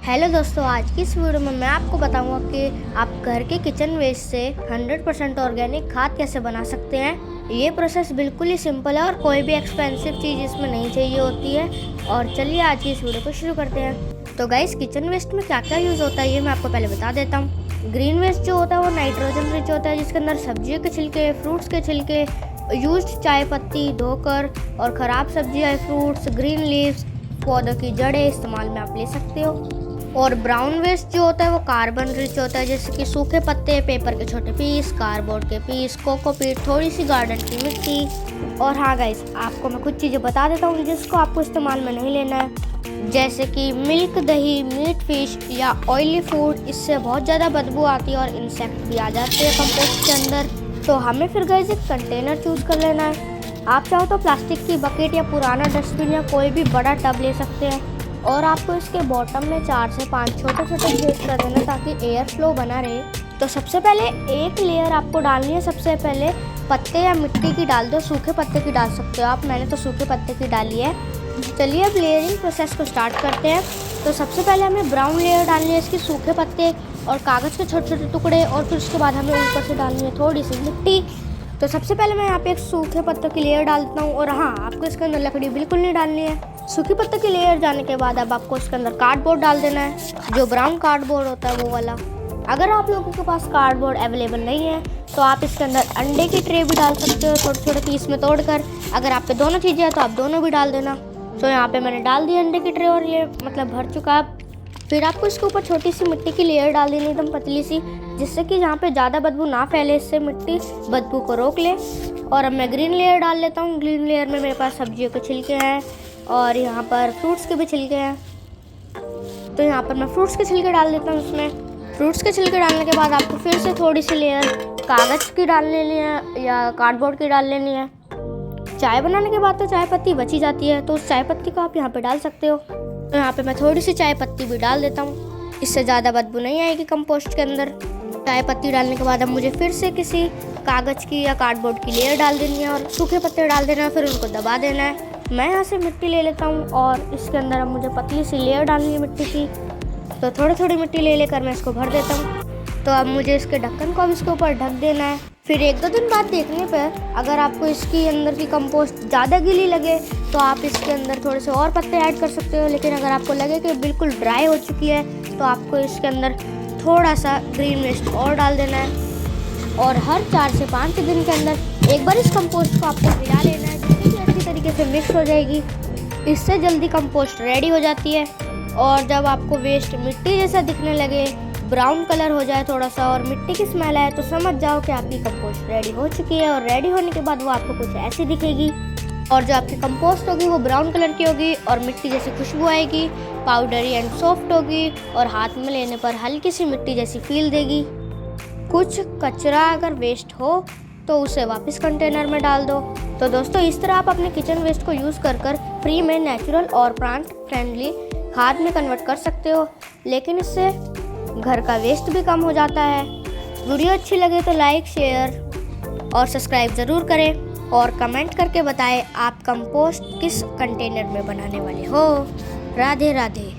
Hello दोस्तों, आज की इस वीडियो में मैं आपको बताऊंगा कि आप घर के किचन वेस्ट से 100% ऑर्गेनिक खाद कैसे बना सकते हैं। ये प्रोसेस बिल्कुल ही सिंपल है और कोई भी एक्सपेंसिव चीज़ इसमें नहीं चाहिए होती है। और चलिए आज की इस वीडियो को शुरू करते हैं। तो गाइस, किचन वेस्ट में क्या क्या यूज़ होता है ये मैं आपको पहले बता देता हूँ। ग्रीन वेस्ट जो होता है वो नाइट्रोजन रिच होता है, जिसके अंदर सब्जियों के छिलके, फ्रूट्स के छिलके, यूज्ड चाय पत्ती धोकर और ख़राब सब्जियाँ, फ्रूट्स, ग्रीन लीव्स, पौधों की जड़ें इस्तेमाल में आप ले सकते हो। और ब्राउन वेस्ट जो होता है वो कार्बन रिच होता है, जैसे कि सूखे पत्ते, पेपर के छोटे पीस, कार्डबोर्ड के पीस, कोकोपीट, थोड़ी सी गार्डन की मिट्टी। और हाँ गाइस, आपको मैं कुछ चीज़ें बता देता हूँ जिसको आपको इस्तेमाल में नहीं लेना है, जैसे कि मिल्क, दही, मीट, फिश या ऑयली फूड। इससे बहुत ज़्यादा बदबू आती है और इंसेक्ट भी आ जाते हैं कंपोस्ट के अंदर। तो हमें फिर गाइस एक कंटेनर चूज़ कर लेना है। आप चाहो तो प्लास्टिक की बकेट या पुराना डस्टबिन या कोई भी बड़ा टब ले सकते हैं। और आपको इसके बॉटम में 4 से 5 छोटे छोटे छेद कर देना ताकि एयर फ्लो बना रहे। तो सबसे पहले एक लेयर आपको डालनी है। सबसे पहले पत्ते या मिट्टी की डाल दो, सूखे पत्ते की डाल सकते हो आप, मैंने तो सूखे पत्ते की डाली है। चलिए अब लेयरिंग प्रोसेस को स्टार्ट करते हैं। तो सबसे पहले हमें ब्राउन लेयर डालनी है, इसकी सूखे पत्ते और कागज़ के छोटे छोटे टुकड़े, और फिर उसके बाद हमें ऊपर से डालनी है थोड़ी सी मिट्टी। तो सबसे पहले मैं यहाँ पे एक सूखे पत्तों की लेयर डालता हूँ। और हाँ, आपको इसके अंदर लकड़ी बिल्कुल नहीं डालनी है। सूखी पत्तों की लेयर जाने के बाद अब आपको इसके अंदर कार्डबोर्ड डाल देना है, जो ब्राउन कार्डबोर्ड होता है वो वाला। अगर आप लोगों के पास कार्डबोर्ड अवेलेबल नहीं है तो आप इसके अंदर अंडे की ट्रे भी डाल सकते हो, छोटे छोटे पीस में तोड़कर। अगर आप पे दोनों चीज़ें हैं तो आप दोनों भी डाल देना। तो यहाँ पे मैंने डाल दी अंडे की ट्रे और ये मतलब भर चुका है। फिर आपको इसके ऊपर छोटी सी मिट्टी की लेयर डाल देनी, एकदम पतली सी, जिससे कि जहाँ पे ज़्यादा बदबू ना फैले, इससे मिट्टी बदबू को रोक ले। और अब मैं ग्रीन लेयर डाल लेता हूँ। ग्रीन लेयर में मेरे पास सब्जियों के छिलके हैं और यहाँ पर फ्रूट्स के भी छिलके हैं। तो यहाँ पर मैं फ्रूट्स के छिलके डाल देता हूँ इसमें। फ्रूट्स के छिलके डालने के बाद आपको फिर से थोड़ी सी लेयर कागज़ की डाल लेनी है या कार्डबोर्ड की डाल लेनी है। चाय बनाने के बाद तो चाय पत्ती बची जाती है, तो उस चाय पत्ती को आप यहाँ पे डाल सकते हो। तो यहाँ पे मैं थोड़ी सी चाय पत्ती भी डाल देता हूँ, इससे ज़्यादा बदबू नहीं आएगी कंपोस्ट के अंदर। चाय पत्ती डालने के बाद अब मुझे फिर से किसी कागज़ की या कार्डबोर्ड की लेयर डाल देनी है और सूखे पत्ते डाल देना है, फिर उनको दबा देना है। मैं यहाँ से मिट्टी ले लेता हूँ और इसके अंदर अब मुझे पतली सी लेयर डालनी है मिट्टी की। तो थोड़ी थोड़ी मिट्टी ले लेकर मैं इसको भर देता हूँ। तो अब मुझे इसके ढक्कन को अब इसके ऊपर ढक देना है। फिर 1-2 दिन बाद देखने पर अगर आपको इसकी अंदर की कंपोस्ट ज़्यादा गीली लगे तो आप इसके अंदर थोड़े से और पत्ते ऐड कर सकते हो। लेकिन अगर आपको लगे कि बिल्कुल ड्राई हो चुकी है तो आपको इसके अंदर थोड़ा सा ग्रीन वेस्ट और डाल देना है। और हर 4 से 5 दिन के अंदर एक बार इस कंपोस्ट को आपको मिला लेना है, जिससे कि अच्छी तरीके से मिक्स हो जाएगी। इससे जल्दी कंपोस्ट रेडी हो जाती है। और जब आपको वेस्ट मिट्टी जैसा दिखने लगे, ब्राउन कलर हो जाए थोड़ा सा और मिट्टी की स्मेल आए, तो समझ जाओ कि आपकी कंपोस्ट रेडी हो चुकी है। और रेडी होने के बाद वो आपको कुछ ऐसी दिखेगी। और जो आपकी कंपोस्ट होगी वो ब्राउन कलर की होगी और मिट्टी जैसी खुशबू आएगी, पाउडरी एंड सॉफ्ट होगी और हाथ में लेने पर हल्की सी मिट्टी जैसी फील देगी। कुछ कचरा अगर वेस्ट हो तो उसे वापस कंटेनर में डाल दो। तो दोस्तों, इस तरह आप अपने किचन वेस्ट को यूज़ कर फ्री में नेचुरल और प्लांट फ्रेंडली खाद में कन्वर्ट कर सकते हो। लेकिन इससे घर का वेस्ट भी कम हो जाता है। वीडियो अच्छी लगे तो लाइक, शेयर और सब्सक्राइब ज़रूर करें और कमेंट करके बताएं आप कंपोस्ट किस कंटेनर में बनाने वाले हो। राधे राधे।